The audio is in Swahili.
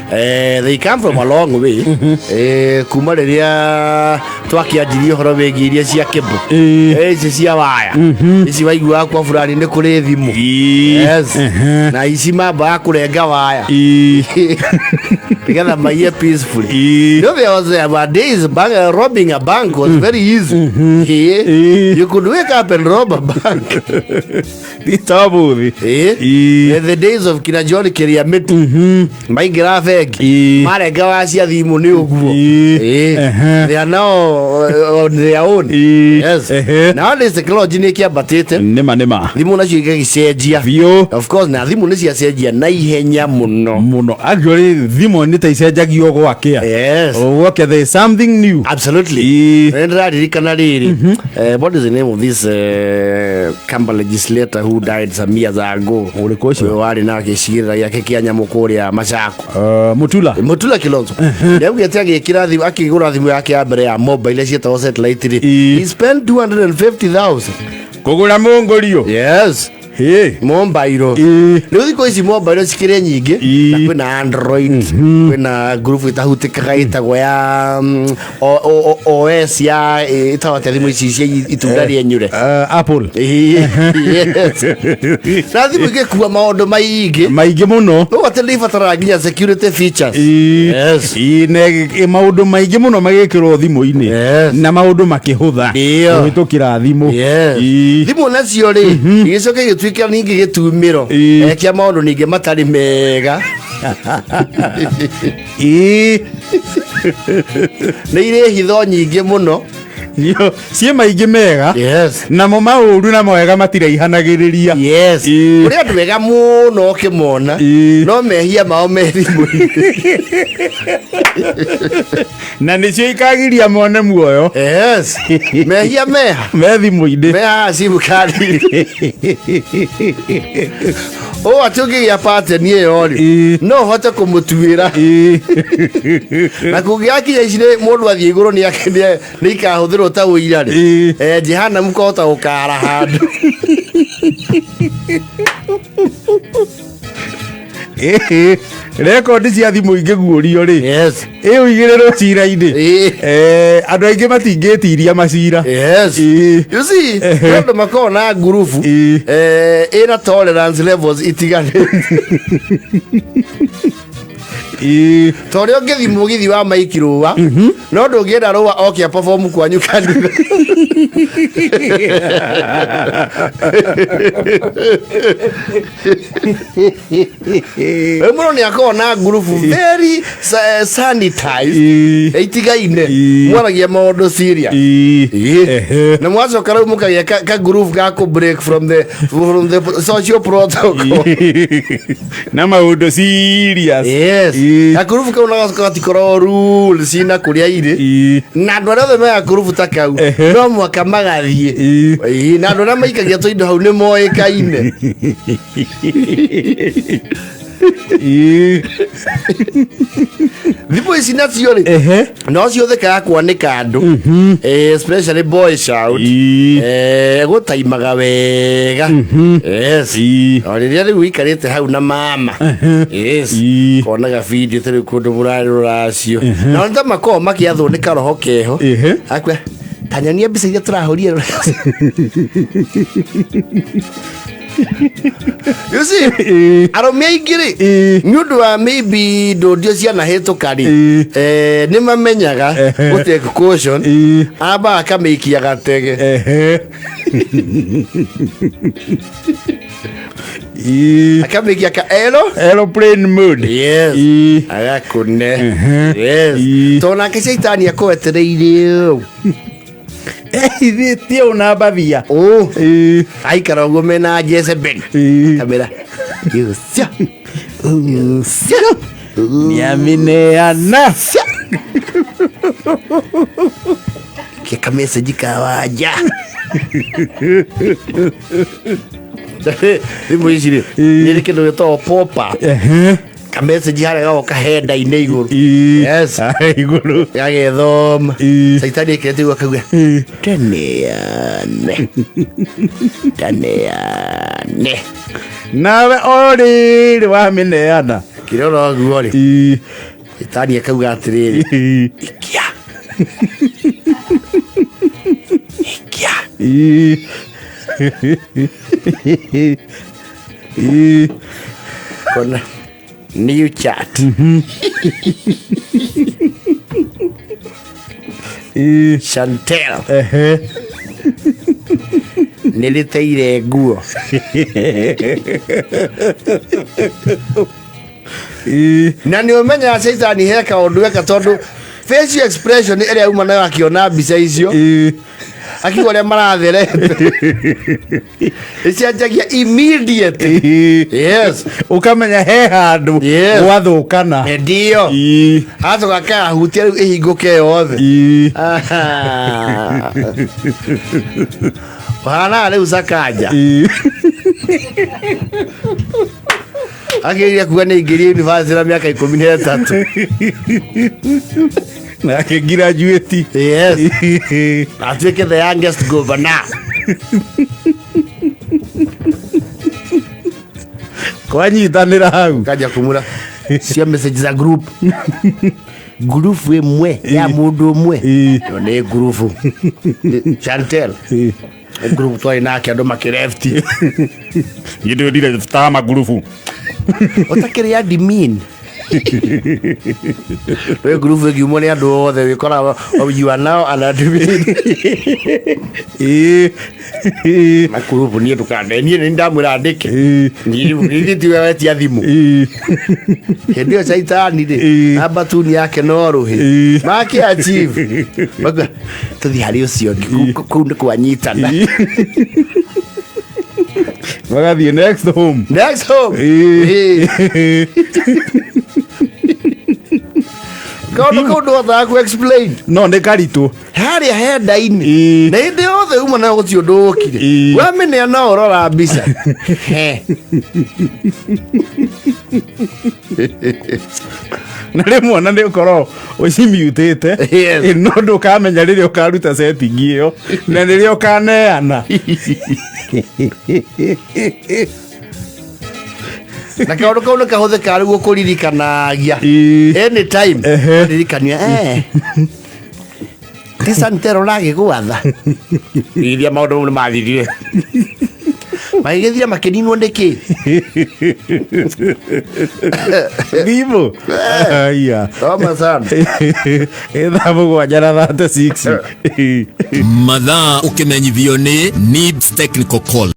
They come from a long way. Kuma rĩrĩa twakianjirie ũhoro wĩgiĩ iria cia kĩmbũ ici cia waya ici waiguaga kwa fulani nĩ kũrĩ thimũ. Yes. Na ici mambaga kũrenga waya together maiye peacefully. You know, there was days robbing a bank was very easy. You could wake up and rob a bank. The days of kina John Kiriamiti maingira bengi marenga wacia thimũ nĩ ũguo. They are now on their own. Yes. Nowadays technology nĩ kĩambatĩte. Nĩma thimũ nacio igagĩcenjia. Of course na thimũ nĩ ciacenjia na ihenya mũno. Actually thimũ nĩ ta icenjagio gwakĩa. Yes. Okay, there is something new. Absolutely. Nĩndĩraririkana rĩrĩ. What is the name of this Kamba legislator who died some years ago? Ũrĩkũ ũcio? Warĩ na gĩcigĩrĩra gĩake kĩa nyamũ kũrĩa Macako. Mutula Kilonzo. Nĩaugĩte agĩkĩra thimũ akĩgũra thimũ yake ya mbere ya mobile ciĩtagwo satellite rĩ. He spent 250,000. Kũgũra mũngũrio. Yes. Mobile. Rĩu thikũ ici mobile cikĩrĩ nyingĩ na kwĩna Android, kwĩna group ĩtahutĩkaga ĩtagwo ya OS ya ĩtawate thimũ ici cia itunda rĩenyũre Apple. Yes. Na thimũ igĩkua maũndũ maingĩ mũno. ũguo atĩ nĩibataraga nginya security features. Yes. Maũndũ maingĩ mũno magĩkĩrwo thimũ-inĩ na maũndũ makĩhũtha kũhĩtũkĩra thimũ. Thimũ nacio rĩ igĩcoka gĩtuĩka ningĩ gĩtumĩro kĩa maũndũ ningĩ matarĩ mega. Nĩ irĩ hitho nyingĩ mũno. Ciĩ maingĩ mega. Yes. Namo maũru na mawega matiraihanagĩrĩria. Yes. Kũrĩ andũ wega mũno ũkĩmona no mehia mao me thimũ-inĩ. Na nĩcio ikagiria mone muoyo. Yes. Mehia meha me thimũ-inĩ. Meha simu kadi. Atĩ ũngĩgĩa pattern ĩyo rĩ no ũhote kũmũtuĩra. Na kũngĩakinya ici mũndũ athiĩ igũrũ nĩ ikahũthĩrwo ta ũira rĩ Jehanamu kũhota gũkara handũ. Rekondi cia thimũ ingĩguũrio rĩ ũigĩrĩrwo cira-inĩ andũ aingĩ matingĩtiria macira. You see andũ makoragwo na ngurubu ĩna tolerance levels itiganĩte. Torĩa ũngĩthi mũgithi wa maikirũwa no ndũngĩenda rũwa okia perform kwanyu kanitha. Mũno nĩakoragwo na ngurubu very sanitized itigaine mwaragia maũndũ serious. Na mwacoka rĩu mũkagĩa ka groove ga kũ break from the social protocol na maũndũ serious. Akurufu kau na gatikorwo rule cina kũrĩa irĩ na andũ arĩa othe mega kurufu ta kau no mwaka magathiĩ na andũ arĩa maikagia tũindo hau nĩ moĩkaine. Thimũ ici nacio rĩ no cihũthĩkaga kwanĩka andũ especially boy shout gũtaimaga wega. O rĩrĩa rĩu ikarĩte hau na mama konaga video tarĩ kũndũ mũrarĩ rũracio na nĩ ta makoragwo makĩathũnĩka roho keho akwa tanyonia mbica iria tũrahũrire rũracio. You see arũme aingĩ rĩ nĩ ũndũ wa maybe ndũndio cianahĩtũka rĩ nĩ mamenyaga gũtake caution amba akamĩikia gatege. Akamĩikia ka aeroplane mode. Agakũne tondũ nake caitani akũwetereire ehithĩtie ũna mbathia aikara ũguo mena Jezebel kamera nĩamĩneana kĩka message kawanja. Thimũ ici rĩ nĩ kĩndũ gĩtagwo pop-up ka message harĩa gagoka henda-inĩ igũrũ. Igũrũ gagethoma caitani ĩkĩrĩte igũrũ akauga taneane nawe o rĩrĩ wamĩneana kiroro guori itani akauga atiriri ikia kona new chat Chantel niliteire nguo na ni umenya Caitani heka undu weka tondu facial expression ĩrĩa uma nayo akiona mbica icio akiuga ũrĩa maratherete ĩcenjagia immediate. Yes, ukamenya he handũ gwathũkana. Ndio acoka akahutia rĩu ĩhingũke yothe. Hana rĩu Sakaja akĩria kuga nĩ ingĩria university na mĩaka 13 na akĩgraduate. Yes, atuĩke the youngest governor. Kwanyitanĩra hau kaja kumura cia message za group ĩmwe ya mũndũ ũmwe yo nĩ group Chantel group twari nake andũ makĩrefti yĩndũ ndire tama group utakĩrĩ admin we group ĩgiumwo nĩ andũ othe wĩkoraga you are now an admin. Na group niĩ ndũkande niĩ nĩ ndamwĩra andĩke niĩ tiwe wetia thimũ hĩndĩ ĩyo Caitani rĩ namba tu yake no rũhĩ make achieve baga tũthiĩ harĩ ũcio kũu nĩ kwanyitana magathiĩ next home kaundu othe ku explain no nĩ karitũ harĩa henda-inĩ na hĩndĩ yothe uma nayo gũtirĩ ũndũ ũkire wamenya no ũrora mbica na rĩmwe na nĩ ũkorwo ũcimutĩte no ndũkamenya rĩrĩa ũkaruta setting ĩyo na rĩrĩa ũkaneana na kaundu kau nĩ kahũthĩkaga rĩguo kũririkanagia anytime ririkania ti Chantel ũragĩgwatha iria maũndũ mau nĩ mathirire magĩgĩthira makĩninwo nĩkĩ thimũ aya toma sana thaa mũgwanja na 36 mathaa ũkĩmenyithio nĩ Needs Technical Call.